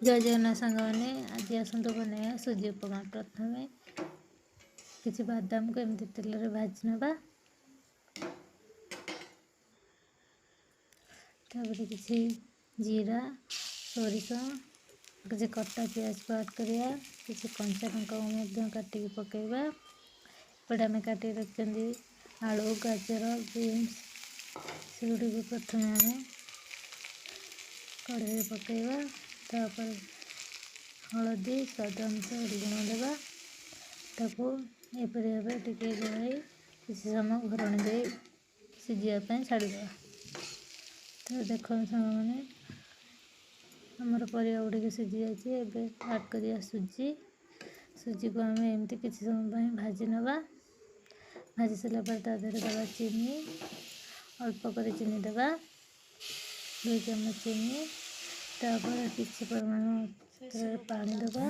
जय जगन्नाथ सांग मैंने आज आसतु बनाया सुजी उपमा। प्रथम किसी बादाम को एमती तेल रे भाजी नवा, तापर किसी जीरा सोरिष किसी कटा प्याज को ऐड करिया, किसी कंचा लंका काटिक पकेबा। एपटे आम काटिक रखते आलू गाजर बीन्स सेगुड़ी प्रथम आम कढ़ाई पकेबा। तापर हलदी स्वाद अनुसार लुण देवा, ताको एपरी भाव टिके गोलाई किसी समय घोरणी दे सिझापी छाड़देवा। तो देख सांग मैंने आमर परिया गुड़िक सिझी जाए। ऐड करिया सुजी को आम एमती किसी समय भाजी नवा। भाजी सारा पर देहरे दवा चीनी अल्प कर चीनी देवा 2 चम्मच चीनी। तापर किसी परिमाण पानी देवा।